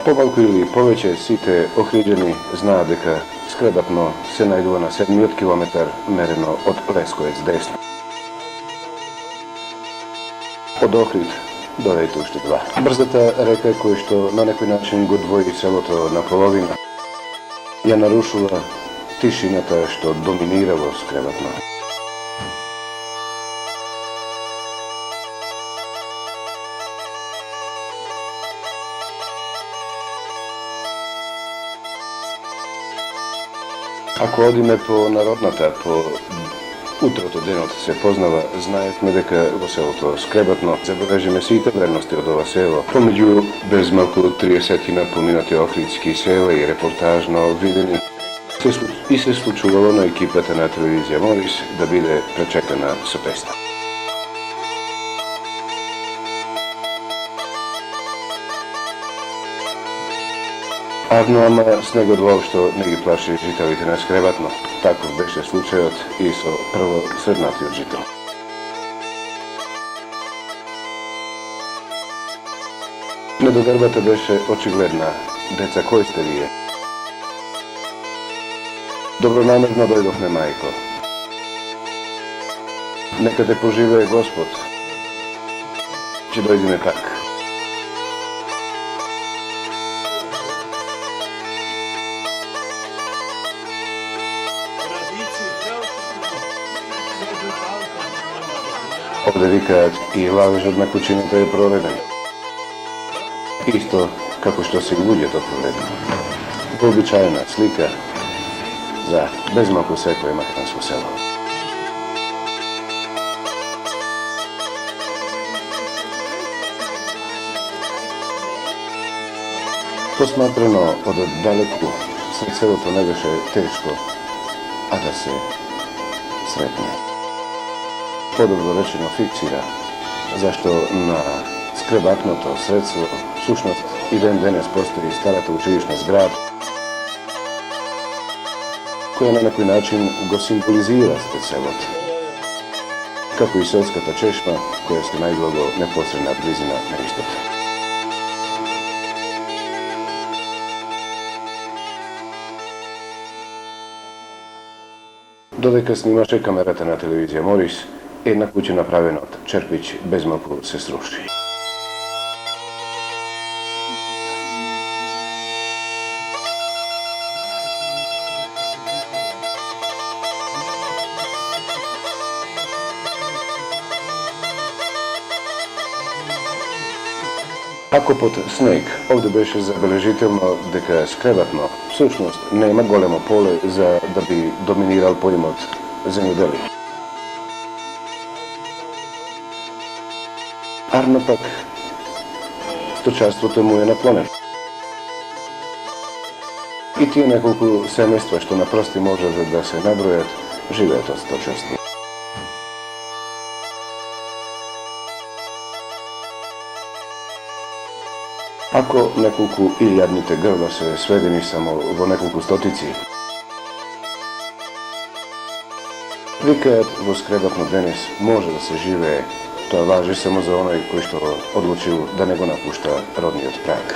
Помалку или повеќе сите охриđени знаат дека скребатно се најдува на 7 километар мерено од Лесковец десно. Од Охрид додајте уште 2. Брзата река која што на некој начин го двои селото на половина ја нарушува тишината што доминира во скребатно. Ако одиме по народната, по утрото денот се познава, знаевме дека во селото Скребатно забележиме сите вредности од ова село. Помеѓу без малку 30 поминати охридски села и репортажно видени се случувало на екипата на телевизија Морис да биде пречекана со песна. Арно, ама снегот воопшто не ги плаши жителите на Скребатно. Таков беше случајот и со прво среднатиот жител. Недовербата беше очигледна. Деца, кој сте вие? Добронамерно дојдовме, мајко. Нека те поживее Господ. Ќе дојдеме пак. Овде викаат и лавежот на кучината е прореден. Исто како што се луѓето проредени. Вообичаена слика за безмалку секое македонско село. Посматрано од далеку, сред селото не беше тешко, а да се сретне. Подобро речено фиксира, зашто на скребатното средство, всушност и ден денес постои старата училишна зграда, која на некој начин го символизира сред селото, како и селската чешма, која се најдува во непосредна близина на истото. Додека снимаше камерата на телевизија Морис, една куќа направена од черпич безмалку се сруши. Ако под снег, овде беше забележително дека Скребатно всушност нема големо поле за да би доминирал поимот земјодели. Арно пак, сточарството му е наклонено. И тие неколку семејства што на прсти може да се набројат, живеат од сточарство. Ако неколку илјадните грла се сведени само во неколку стотици, викаат во Скребатно денес може да се живее, тоа важи само за оној кој што одлучил да не го напушта родниот праг.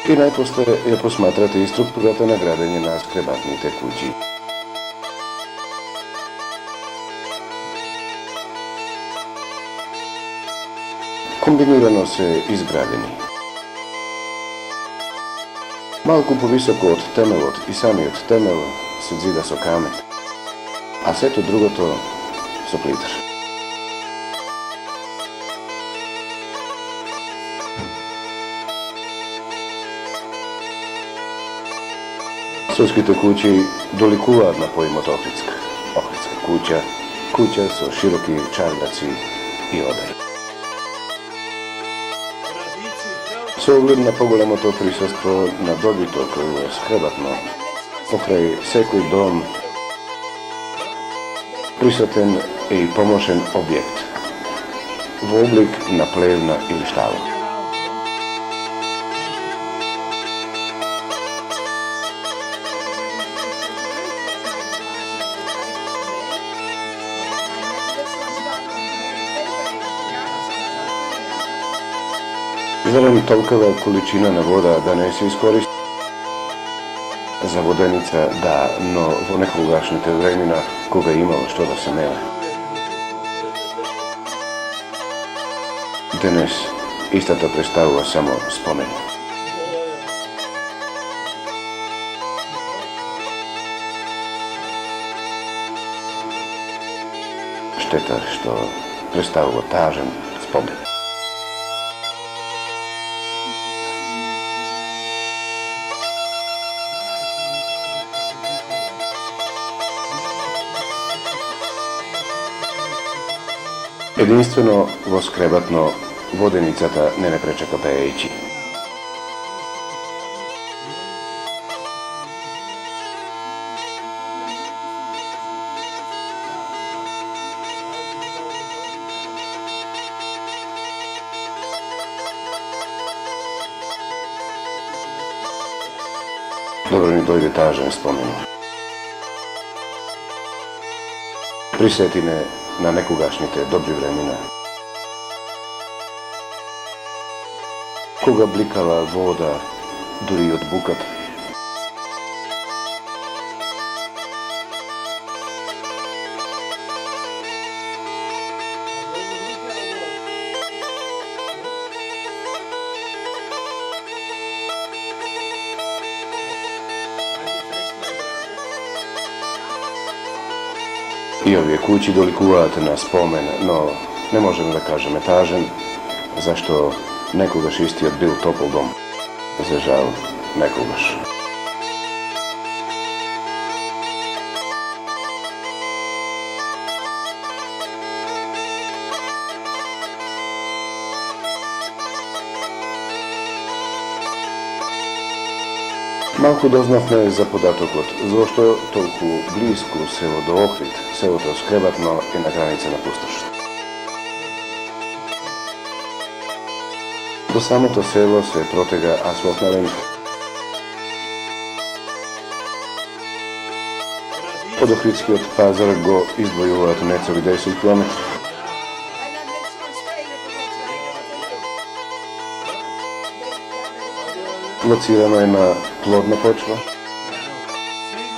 И најпосле ја посматрате и структурата на градење на скребатните куќи. Комбинирано се изградени. Малку повисоко од темелот и самиот темел се зида со камен, а сето другото со плитар. Селските куќи доликуваат на поимот Охридска. Охридска куќа, куќа со широки чардаци и одај. Со оглед на поголемото присуство на добиток во Скребатно, покрај секој дом присутен е и помошен објект во облик на плевна или штала. Зарем толкова количина на вода да не се искористи за воденица, да, но во некогашните времена кога имало што да се меле. Денес истата представува само спомен. Штета што представува тажен спомен. Единствено во скребатно воденицата не пречека пеејќи. Добро ни дојде тажен спомен. Присетиме на некогашните добри времена. Кога бликала вода дури од буката. И овие куќи доликуваат на спомен, но не можеме да кажеме тажен, зашто некогаш истиот бил топол дом. За жал, некогаш. Малку дознавме за податокот, зашто толку близко село до Охрид, селото Скребатно е на граница на пустошта. До самото село се протега асфалтна лента. Од Охридскиот пазар го издвојуваат нецели 10 км. Лоцирано е на плодна почва,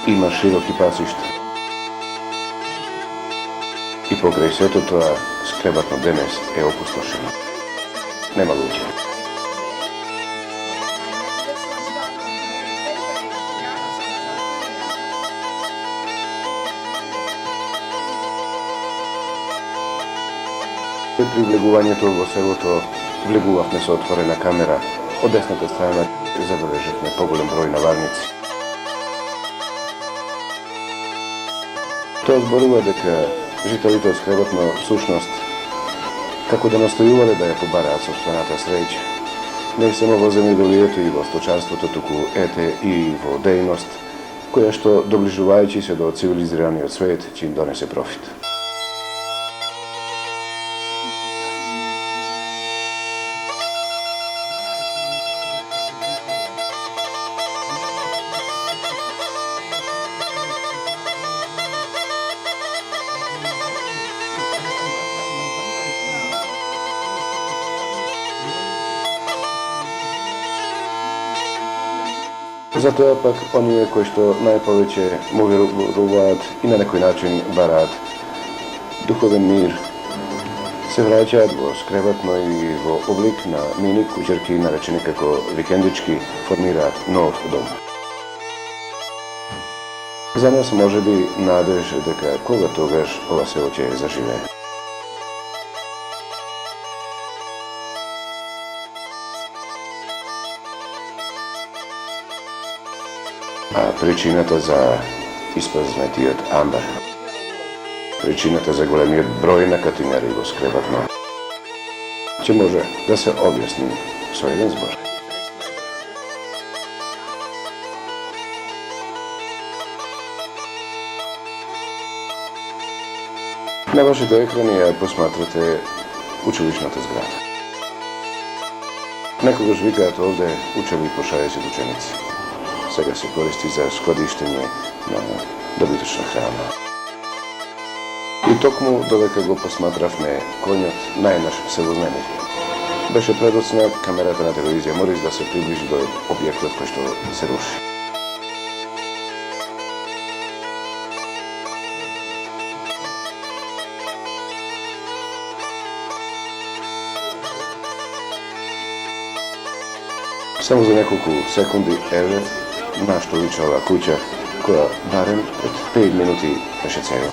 има широки пасишта. И покрај сето тоа, Скребатно денес е опустошено. Нема луѓе. При влегувањето во селото влегувавме со отворена камера. Од десната страна забележавме поголем број наварници. Тоа зборува дека жителите од Скребатно всушност како да настојувале да ја побараат сопствената среќа. Не само во земјоделието и во сточарството, туку ете и во дејност, која што доближувајќи се до цивилизираниот свет, ќе им донесе профит. Затоа пак оние кои што најповеќе му веруваат и на некој начин бараат духовен мир, се враќаат во Скребатно и во облик на мини куќерки наречени како викендички формираат нов дом. За нас може би надеж дека кога тогаш ова село ќе заживее. А причината за испразнетиот амбар, причината за големиот број на катинари во Скребатно, ќе може да се објасни со еден збор. На вашите екрани ја посматрате училишната зграда. Некогаш викаат овде учели по 60 ученици. Сега се користи за складиштење на добиточна храна. И токму додека го посматравме, коњот најнаш се вознемири. Беше предоцна камерата на телевизија Морис да се приближи до објектот кој што се руши. Само за неколку секунди еве на што личи оваа куќа, која барем од 5 минути беше цела.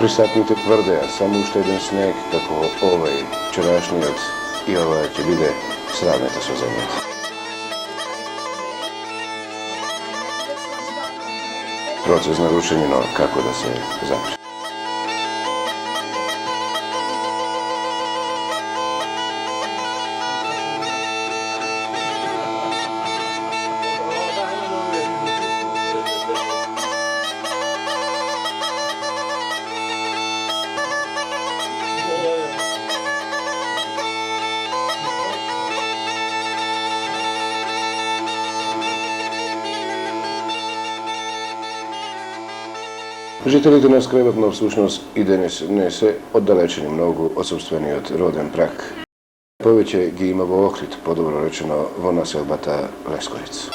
Присатните тврдеа, само уште еден снег како овај вчерашниот и ова ќе биде сравнета со земјата. Процес на рушење, но како да се запре. Жителите на Скребатно всушност и денес не се оддалечени многу од сопствениот роден прак. Повеќе ги има во Охрид, подобро речено во населбата Лесковиц.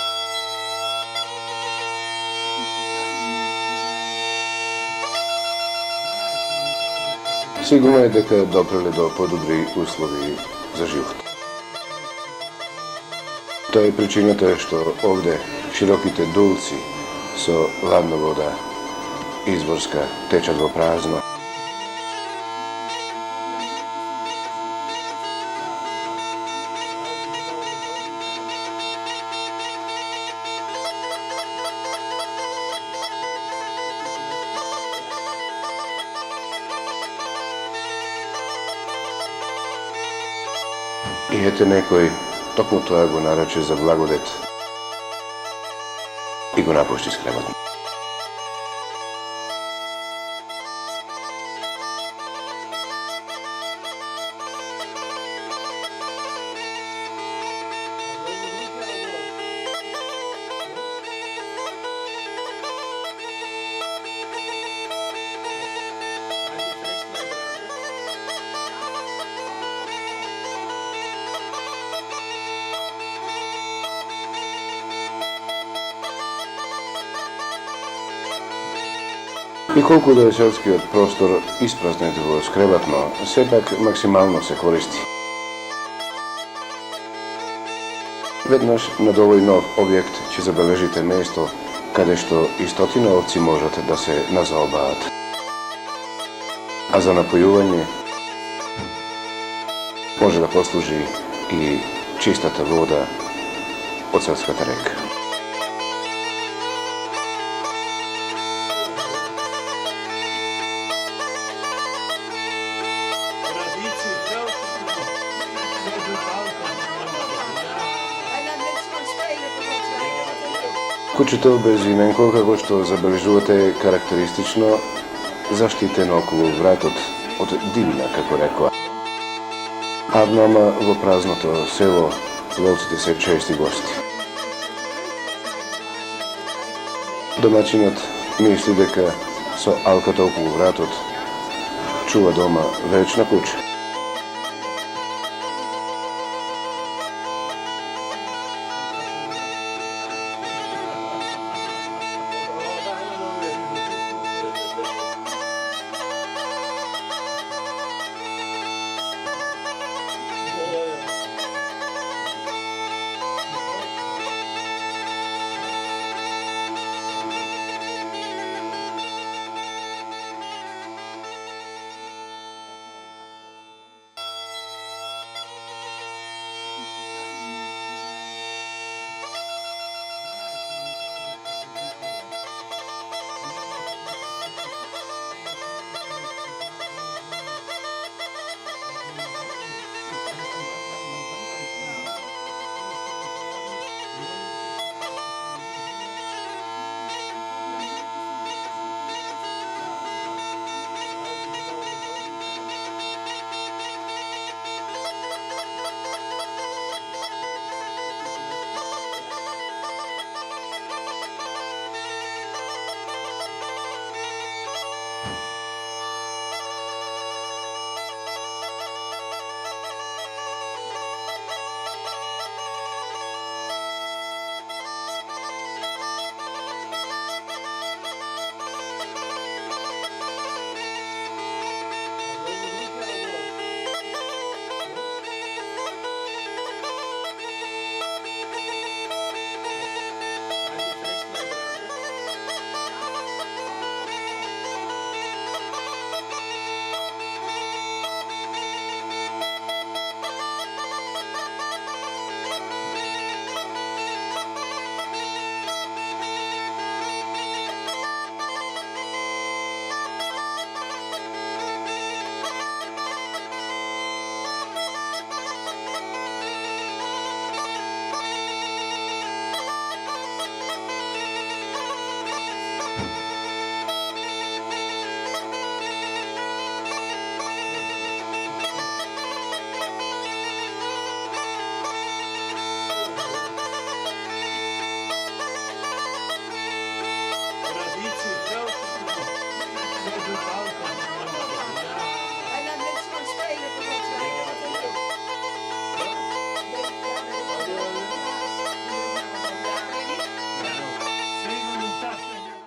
Сигурно е дека допреле до подобри услови за живот. Тоа е причината што овде широките дулци со ладна вода изворска течат во празно. И ете некој токму тоа го нарече за благодет и го напушти Скребатно. И колку да е селскиот простор испразнет во Скребатно, сепак максимално се користи. Веднаш над овој нов објект ќе забележите место каде што и стотина овци можат да се назаобаат. А за напојување може да послужи и чистата вода од селската река. Куќето без именко, како што забележувате, е карактеристично заштитено околу вратот од дивина, како рекоа. Аднама во празното село волците се чести гости. Домачинот мисли дека со алката околу вратот чува дома вечна куќа.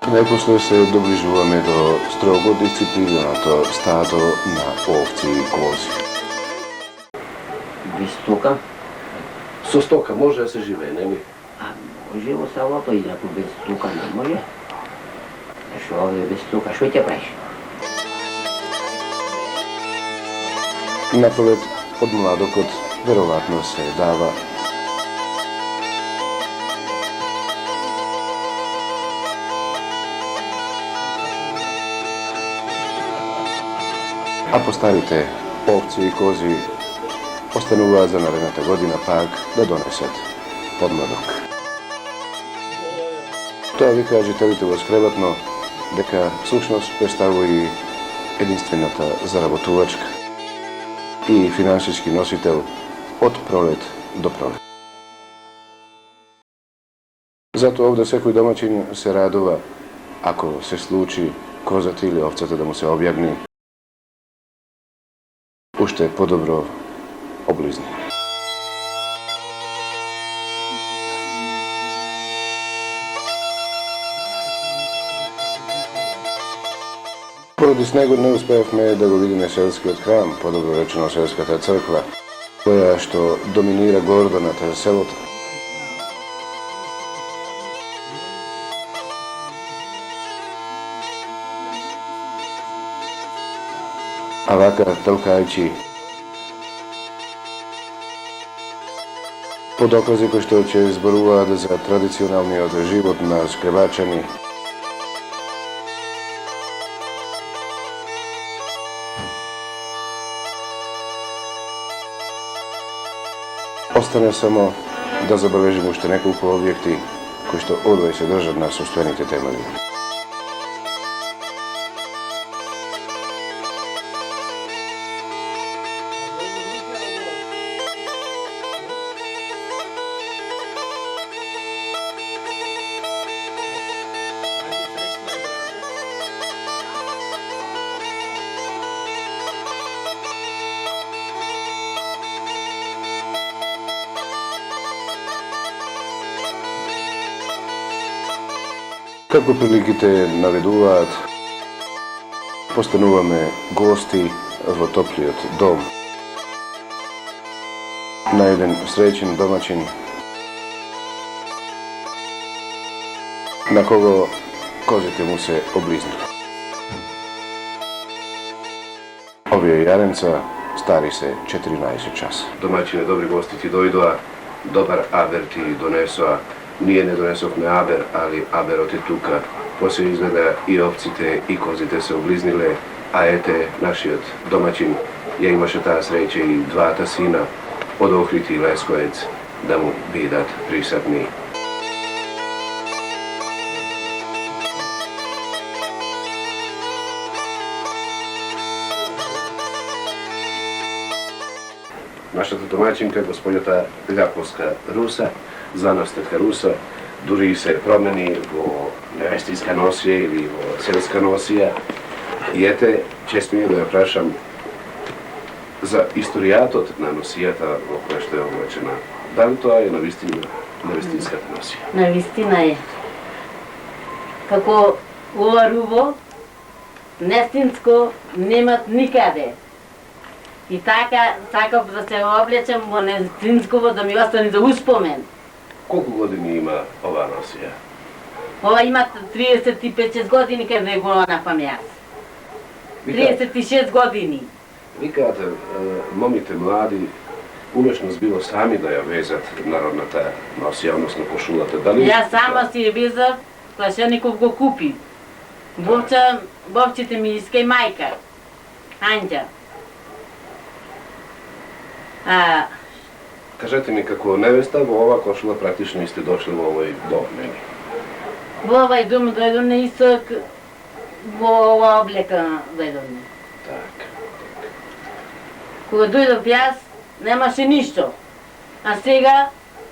Најпосле се доближуваме до строго дисциплинирано стадо на овци и кози. Без стока? Со стока може да се живее, нели? А може во селото и ако без стока не може. Што овде без стока, што ќе правиш? Напролет од младокот веројатно се дава а постарите овци и кози остануваат за наредната година пак да донесат подмладок. Тоа ви кажа жителите во Скребатно дека всушност представува и единствената заработувачка и финансиски носител од пролет до пролет. Затоа овде секој домаќин се радува ако се случи козата или овцата да му се објагни уште подобро облизни. Поради снегот не успеавме да го видиме селскиот храм, подобро речено селската црква, која што доминира гордо над селото. А вака, толкајќи по докази кои што ќе зборуваат за традиционалниот живот на скребачани, остане само да забележим уште неколку објекти кои што одвај се држат на состојаните темели. Како приликите наведуваат, постануваме гости во топлиот дом на еден среќен домаќин на кого козите му се облизни. Овие јаренца стари се 14 часа. Домаќине, добри гости ти дојдоа, добар абер ти донесоа. Ние не донесовме абер, али аберот е тука. После изгледа и овците и козите се облизниле, а ете, нашиот домаќин ја имаше таа среќа и двата сина од Охрид и Лесковец да му бидат присатни. Нашата домаќинка, господјата Љаповска Руса, звана Стетка Руса, дури се промени во невестинска носија или во селска носија. И ете, чест ми е да ја прашам за историјатот на носијата во која што е облечена. Дали тоа е навистина невестинската носија? Навистина е. Како ова рубо, нестинско немат никаде. И така, сакав да се облечем во нестинсково да ми остане за успомен. Колку години има оваа носија? Ова има 35 години каде го напам јас. 36 години. Викаате, момите млади умешност било сами да ја везат народната носија, односно кошулата. Дали... Јас сама си ја везав, Клашеников го купи. Бовчите ми иска и мајка. Анđа. Кажете ми, како невеста, во ова кошула практично сте дошли во овој дом, нели? Во овај дом дојдом на исток, во ова облека дојдом. Так. Кога дојдов јас, немаше ништо. А сега,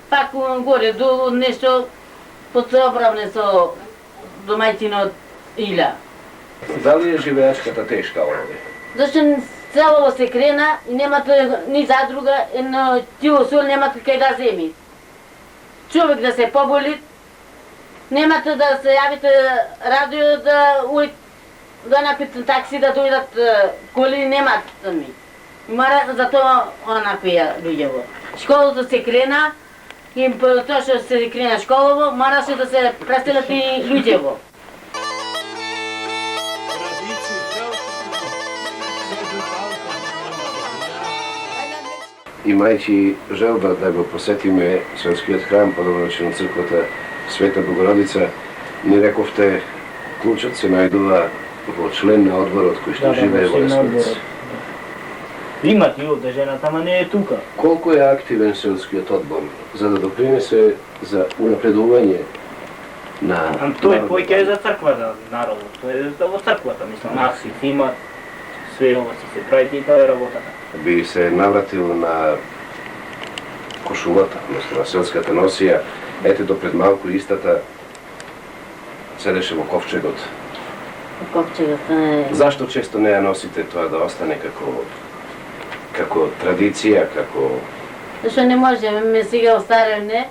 пак горе долу нешто подсоправне со домаќинот Иля. Дали е живеачката тешка овде? Зашто селово се крена и немате ни задруга, едно тиво сол немате кај да земи. Човек да се поболи, Немате да се јавите радио да напитам такси да дојдат коли немат ми. Мора затоа онакви луѓево. Школото се крена и по тоа што се крена школово, мораше да се преселат и луѓево. Имајќи желба да го посетиме селскиот храм, подобрачно црквата Света Богородица, ни рековте клучот се најдува во член на одборот кој што живее во Лесковец. Имат и овде жената, ама не е тука. Колку е активен селскиот одбор за да допринесе за унапредување на... Тој појќе е за црквата, народот. Тој е во црквата, мислам. Насип имат, све ова си се прави и тоа е работата. Би се навратил на кошулата, односно на селската носија. Ете до пред малку истата седеше во ковчегот. Ковчегот е... Зашто често не ја носите тоа да остане како традиција, како... Зашто не можеме, ме сега остаревне,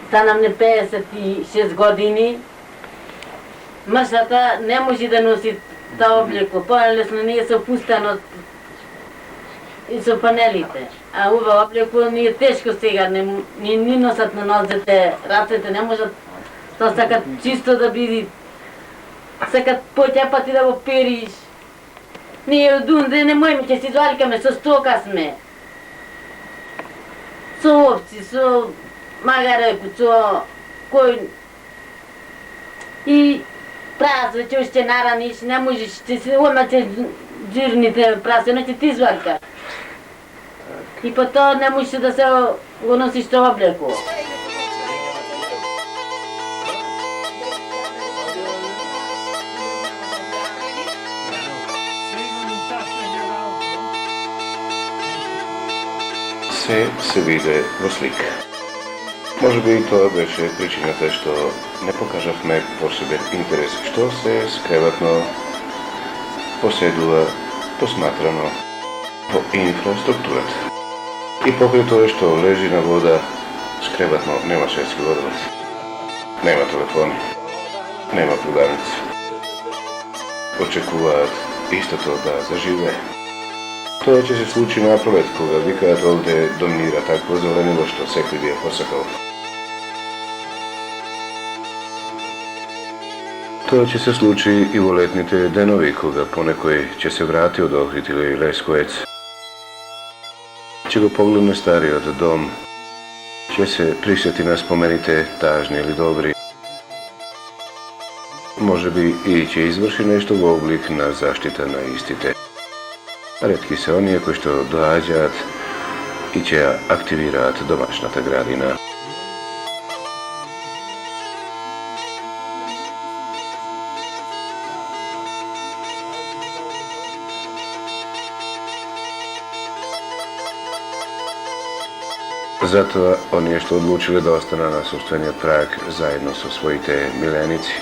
станам не 56 години, мршата не може да носи таа облеко, по-лесно ние се опустано и со панелите. А ова облеко ни е тешко сега, ни носат на нозете, рацете не можат, тоа сакат чисто да биде, сакат поќе пати да го периш. Ние од унде не можеме, ќе си зваликаме, со стока сме. Со овци, со магареку, со кој... И прасе, ќе уште нараниш, не можеш, ќе се омате жирните прасе, не ќе ти звалика. И по тоа не можеш да се го носиш тоа облеко. Се виде во слика. Може би и тоа беше причината што не покажавме посебен интерес што се скреватно поседува посматрано во инфраструктурата. И покрај тоа што лежи на вода, скреватно нема шески водовод, нема телефони, нема продавници. Очекуваат истото да заживее. Тоа ќе се случи на пролет, кога викаат овде доминира такво зеленило што секој би ја посакал. Тоа ќе се случи и во летните денови, кога понекој ќе се врати од Охрид или Лесковец. Ќе го погледне стариот дом, ќе се присети на спомените тажни или добри. Може би и ќе изврши нешто во облик на заштита на истите. Ретки се оние кои што доаѓаат и ќе ја активираат домашната градина. Затоа, оние што одлучиле да остана на собствениот праг заедно со своите миленици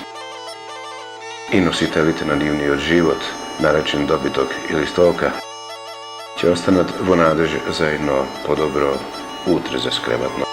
и носителите на нивниот живот, наречен добиток или стока, ќе останат во надеж за едно подобро утре за скребатно.